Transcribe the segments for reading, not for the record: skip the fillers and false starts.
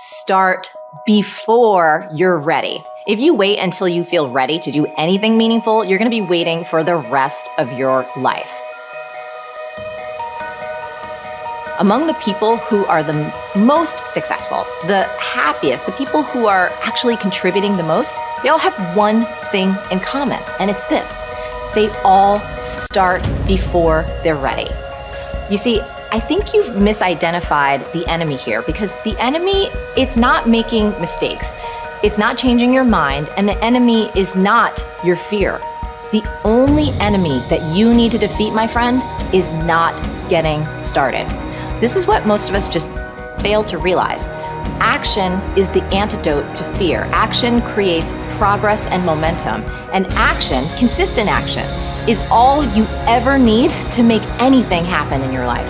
start before you're ready. If you wait until you feel ready to do anything meaningful, you're going to be waiting for the rest of your life. Among the people who are the most successful, the happiest, the people who are actually contributing the most, they all have one thing in common, and it's this. They all start before they're ready. You see, I think you've misidentified the enemy here, because the enemy, it's not making mistakes. It's not changing your mind, and the enemy is not your fear. The only enemy that you need to defeat, my friend, is not getting started. This is what most of us just fail to realize. Action is the antidote to fear. Action creates progress and momentum. And action, consistent action, is all you ever need to make anything happen in your life.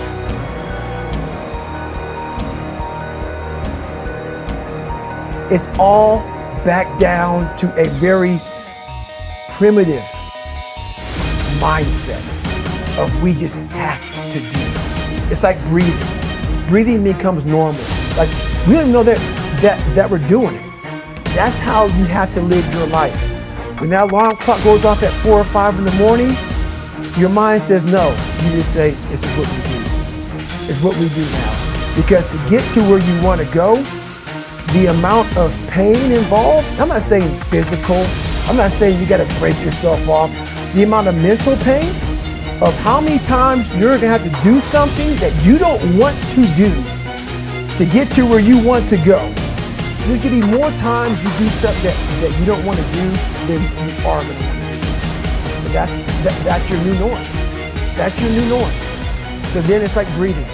It's all back down to a very primitive mindset of we just have to do. It's like breathing. Breathing becomes normal. Like we don't even know that we're doing it. That's how you have to live your life. When that alarm clock goes off at 4 or 5 in the morning, your mind says no. You just say, this is what we do. It's what we do now. Because to get to where you want to go, the amount of pain involved, I'm not saying physical, I'm not saying you got to break yourself off. The amount of mental pain of how many times you're going to have to do something that you don't want to do to get to where you want to go. There's going to be more times you do something that you don't want to do than you are going to do. And that's your new norm. That's your new norm. So then it's like breathing.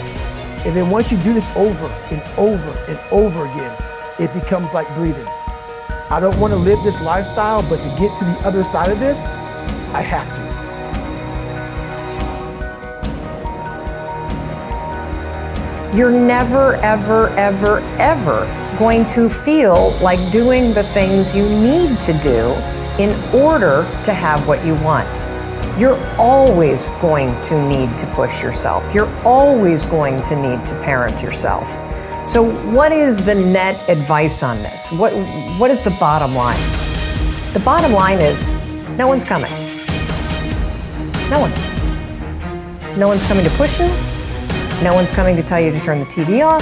And then once you do this over and over and over again, it becomes like breathing. I don't want to live this lifestyle, but to get to the other side of this, I have to. You're never, ever, ever, ever going to feel like doing the things you need to do in order to have what you want. You're always going to need to push yourself. You're always going to need to parent yourself. So what is the net advice on this? What is the bottom line? The bottom line is no one's coming. No one. No one's coming to push you. No one's coming to tell you to turn the TV off.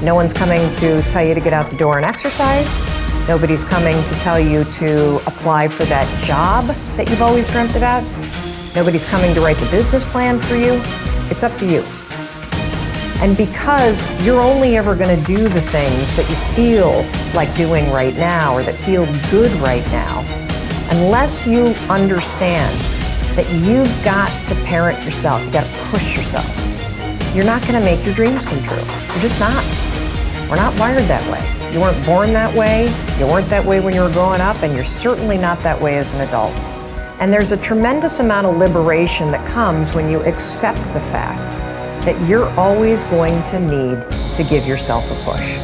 No one's coming to tell you to get out the door and exercise. Nobody's coming to tell you to apply for that job that you've always dreamt about. Nobody's coming to write the business plan for you. It's up to you. And because you're only ever going to do the things that you feel like doing right now or that feel good right now, unless you understand that you've got to parent yourself, you've got to push yourself, you're not going to make your dreams come true. You're just not. We're not wired that way. You weren't born that way. You weren't that way when you were growing up, and you're certainly not that way as an adult. And there's a tremendous amount of liberation that comes when you accept the fact that you're always going to need to give yourself a push.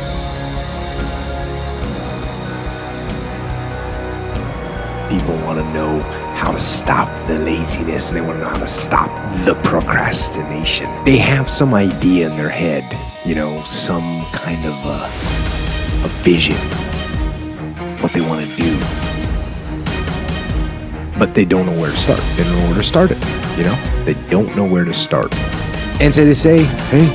People want to know how to stop the laziness, and they want to know how to stop the procrastination. They have some idea in their head, some kind of a vision, what they want to do. But they don't know where to start. They don't know where to start it, They don't know where to start. And so they say, hey,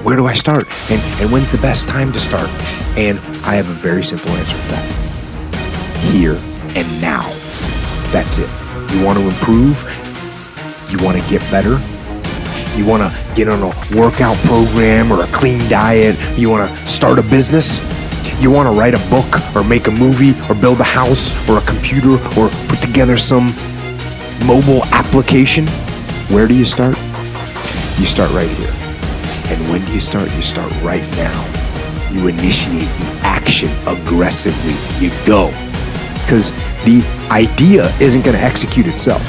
where do I start? And when's the best time to start? And I have a very simple answer for that. Here and now. That's it. You want to improve? You want to get better? You want to get on a workout program or a clean diet? You want to start a business? You want to write a book or make a movie or build a house or a computer or put together some mobile application? Where do you start? You start right here. And when do you start? You start right now. You initiate the action aggressively. You go. Because the idea isn't going to execute itself.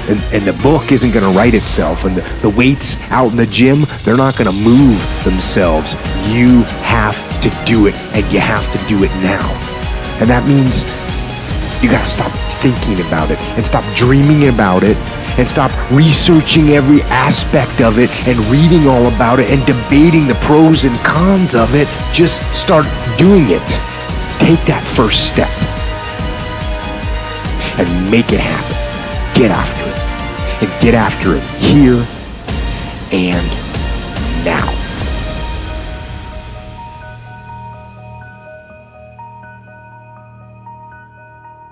And the book isn't going to write itself. And the weights out in the gym, they're not going to move themselves. You have to do it, and you have to do it now. And that means you got to stop thinking about it and stop dreaming about it and stop researching every aspect of it and reading all about it and debating the pros and cons of it. Just start doing it. Take that first step and make it happen. Get after it. And get after it here and now.